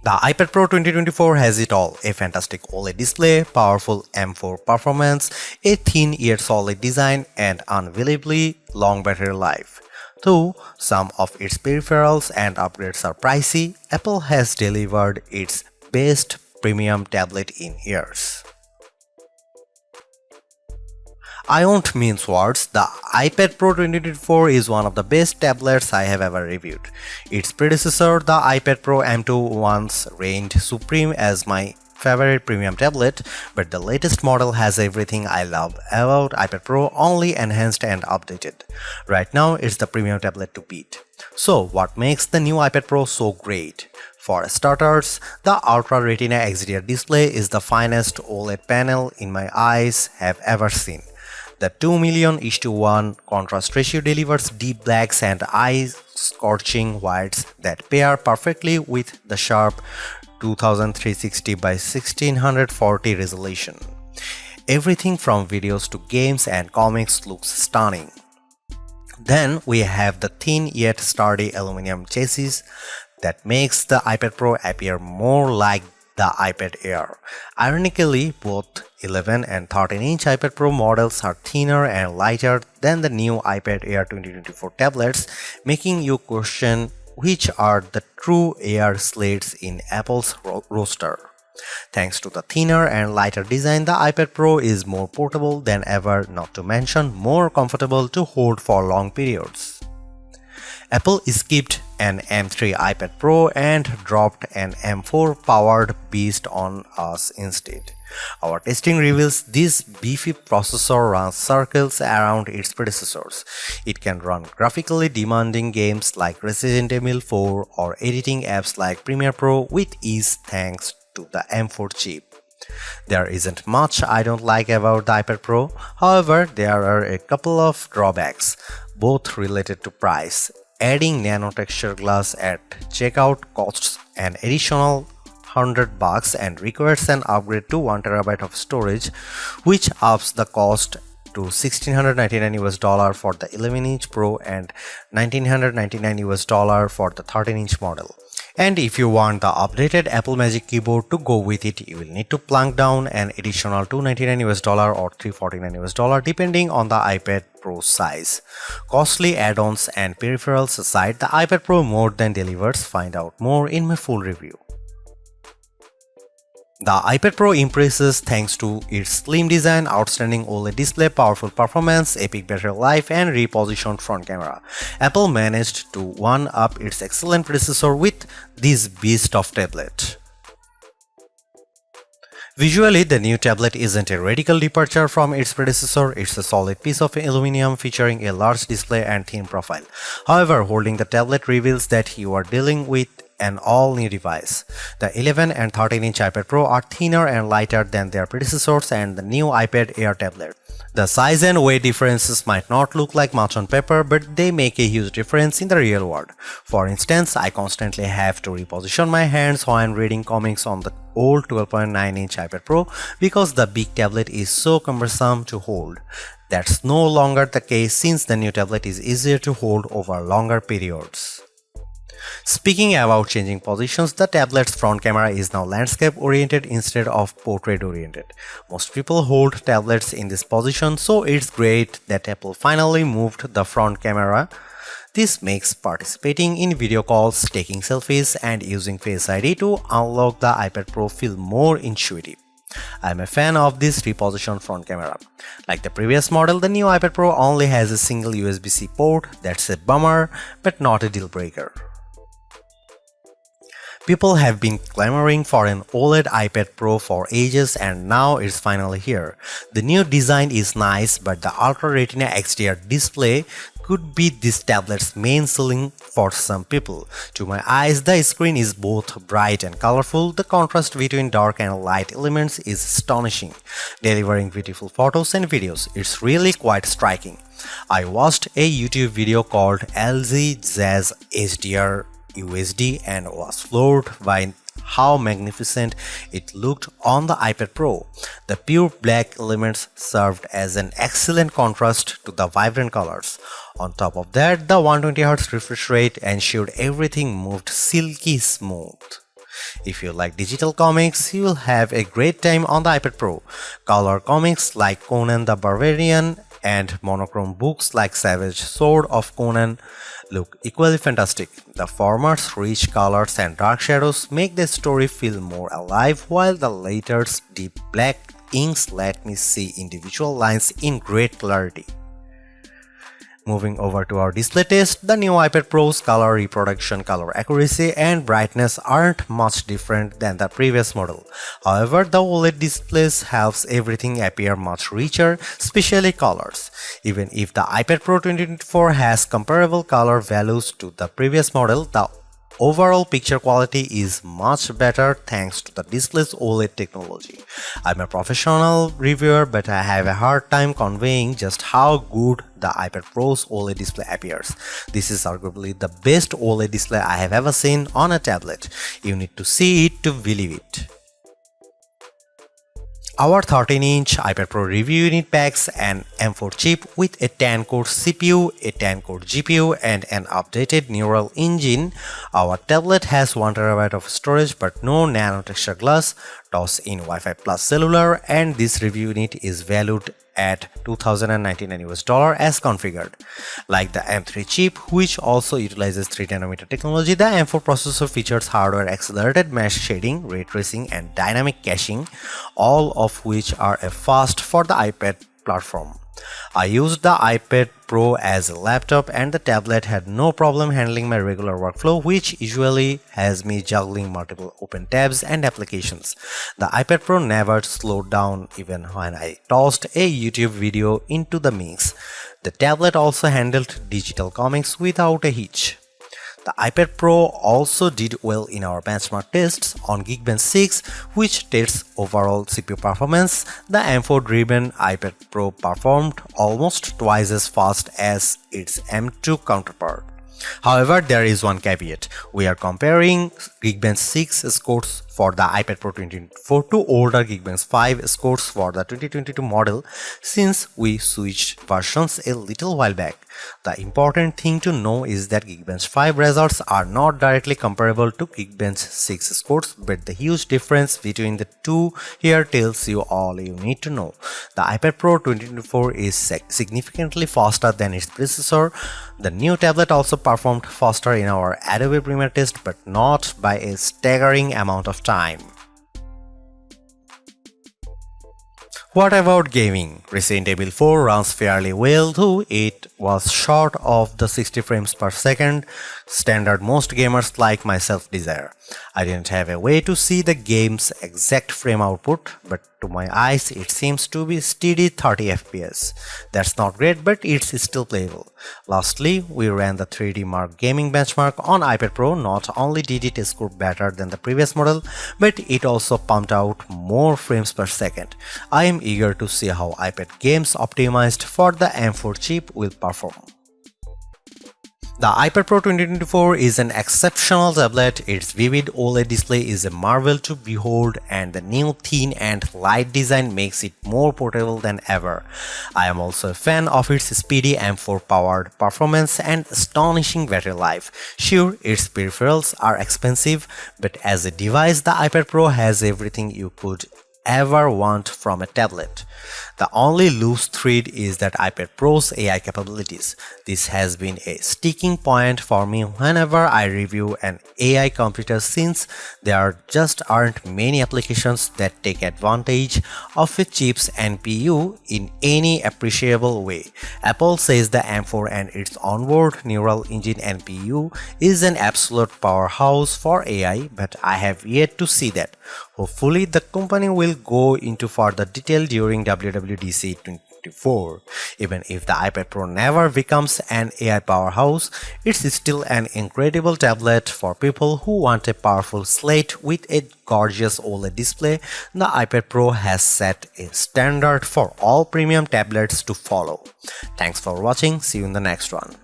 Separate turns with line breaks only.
The iPad Pro 2024 has it all: a fantastic OLED display, powerful M4 performance, a thin yet solid design, and unbelievably long battery life. Though some of its peripherals and upgrades are pricey, Apple has delivered its best premium tablet in years. I won't mince words, the iPad Pro 2024 is one of the best tablets I have ever reviewed. Its predecessor, the iPad Pro M2, once reigned supreme as my favorite premium tablet, but the latest model has everything I love about iPad Pro, only enhanced and updated. Right now, it's the premium tablet to beat. So, what makes the new iPad Pro so great? For starters, the Ultra Retina XDR display is the finest OLED panel in my eyes have ever seen. The 2,000,000:1 contrast ratio delivers deep blacks and eye-scorching whites that pair perfectly with the sharp 2360 by 1640 resolution. Everything from videos to games and comics looks stunning. Then we have the thin yet sturdy aluminum chassis that makes the iPad Pro appear more like the iPad Air. Ironically, both 11 and 13-inch iPad Pro models are thinner and lighter than the new iPad Air 2024 tablets, making you question which are the true Air slates in Apple's roster. Thanks to the thinner and lighter design, the iPad Pro is more portable than ever, not to mention more comfortable to hold for long periods. Apple skipped an M3 iPad Pro and dropped an M4 powered beast on us instead. Our testing reveals this beefy processor runs circles around its predecessors. It can run graphically demanding games like Resident Evil 4 or editing apps like Premiere Pro with ease thanks to the M4 chip. There isn't much I don't like about the iPad Pro, however, there are a couple of drawbacks, both related to price. Adding nano texture glass at checkout costs an additional $100 and requires an upgrade to 1TB of storage, which ups the cost to $1,699 for the 11-inch Pro and $1,999 for the 13-inch model. And if you want the updated Apple Magic Keyboard to go with it, you will need to plunk down an additional $299 or $349 depending on the iPad Pro size. Costly add-ons and peripherals aside, the iPad Pro more than delivers. Find out more in my full review. The iPad Pro impresses thanks to its slim design, outstanding OLED display, powerful performance, epic battery life, and repositioned front camera. Apple managed to one-up its excellent predecessor with this beast of tablet. Visually, the new tablet isn't a radical departure from its predecessor, it's a solid piece of aluminum featuring a large display and thin profile. However, holding the tablet reveals that you are dealing with an all-new device. The 11 and 13-inch iPad Pro are thinner and lighter than their predecessors and the new iPad Air tablet. The size and weight differences might not look like much on paper, but they make a huge difference in the real world. For instance, I constantly have to reposition my hands when reading comics on the old 12.9-inch iPad Pro because the big tablet is so cumbersome to hold. That's no longer the case since the new tablet is easier to hold over longer periods. Speaking about changing positions, the tablet's front camera is now landscape oriented instead of portrait oriented. Most people hold tablets in this position, so it's great that Apple finally moved the front camera. This makes participating in video calls, taking selfies, and using Face ID to unlock the iPad Pro feel more intuitive. I'm a fan of this repositioned front camera. Like the previous model, the new iPad Pro only has a single USB-C port. That's a bummer, but not a deal breaker. People have been clamoring for an OLED iPad Pro for ages and now it's finally here. The new design is nice, but the Ultra Retina XDR display could be this tablet's main selling for some people. To my eyes, the screen is both bright and colorful. The contrast between dark and light elements is astonishing, delivering beautiful photos and videos. It's really quite striking. I watched a YouTube video called LG Jazz HDR USD and was floored by how magnificent it looked on the iPad Pro. The pure black elements served as an excellent contrast to the vibrant colors. On top of that, the 120Hz refresh rate ensured everything moved silky smooth. If you like digital comics, you will have a great time on the iPad Pro. Color comics like Conan the Barbarian and monochrome books like Savage Sword of Conan look equally fantastic. The former's rich colors and dark shadows make the story feel more alive, while the latter's deep black inks let me see individual lines in great clarity. Moving over to our display test, the new iPad Pro's color reproduction, color accuracy and brightness aren't much different than the previous model. However, the OLED displays helps everything appear much richer, especially colors. Even if the iPad Pro 2024 has comparable color values to the previous model, the overall picture quality is much better thanks to the display's OLED technology. I'm a professional reviewer, but I have a hard time conveying just how good the iPad Pro's OLED display appears. This is arguably the best OLED display I have ever seen on a tablet. You need to see it to believe it. Our 13-inch iPad Pro review unit packs an M4 chip with a 10-core CPU, a 10-core GPU, and an updated neural engine. Our tablet has 1TB of storage but no nano texture glass, toss-in Wi-Fi plus cellular, and this review unit is valued at $2,099 as configured. Like the M3 chip, which also utilizes 3nm technology, the M4 processor features hardware-accelerated mesh shading, ray tracing, and dynamic caching, all of which are a first for the iPad platform. I used the iPad Pro as a laptop and the tablet had no problem handling my regular workflow, which usually has me juggling multiple open tabs and applications. The iPad Pro never slowed down even when I tossed a YouTube video into the mix. The tablet also handled digital comics without a hitch. The iPad Pro also did well in our benchmark tests on Geekbench 6, which tests overall CPU performance. The M4-driven iPad Pro performed almost twice as fast as its M2 counterpart. However, there is one caveat. We are comparing Geekbench 6 scores for the iPad Pro 2024 to older Geekbench 5 scores for the 2022 model, since we switched versions a little while back. The important thing to know is that Geekbench 5 results are not directly comparable to Geekbench 6 scores, but the huge difference between the two here tells you all you need to know. The iPad Pro 2024 is significantly faster than its predecessor. The new tablet also performed faster in our Adobe Premiere test, but not by a staggering amount of time. What about gaming? Resident Evil 4 runs fairly well, though it was short of the 60 frames per second standard most gamers like myself desire. I didn't have a way to see the game's exact frame output, but to my eyes it seems to be steady 30 FPS. That's not great, but it's still playable. Lastly, we ran the 3D Mark gaming benchmark on iPad Pro. Not only did it score better than the previous model, but it also pumped out more frames per second. I am eager to see how iPad games optimized for the M4 chip will perform. The iPad Pro 2024 is an exceptional tablet. Its vivid OLED display is a marvel to behold, and the new thin and light design makes it more portable than ever. I am also a fan of its speedy M4 powered performance and astonishing battery life. Sure, its peripherals are expensive, but as a device, the iPad Pro has everything you could ever want from a tablet. The only loose thread is that iPad Pro's AI capabilities. This has been a sticking point for me whenever I review an AI computer, since there just aren't many applications that take advantage of a chip's NPU in any appreciable way. Apple says the M4 and its onboard neural engine NPU is an absolute powerhouse for AI, but I have yet to see that. Hopefully, the company will go into further detail during WWDC 2024. Even if the iPad Pro never becomes an AI powerhouse, it's still an incredible tablet for people who want a powerful slate with a gorgeous OLED display. The iPad Pro has set a standard for all premium tablets to follow. Thanks for watching. See you in the next one.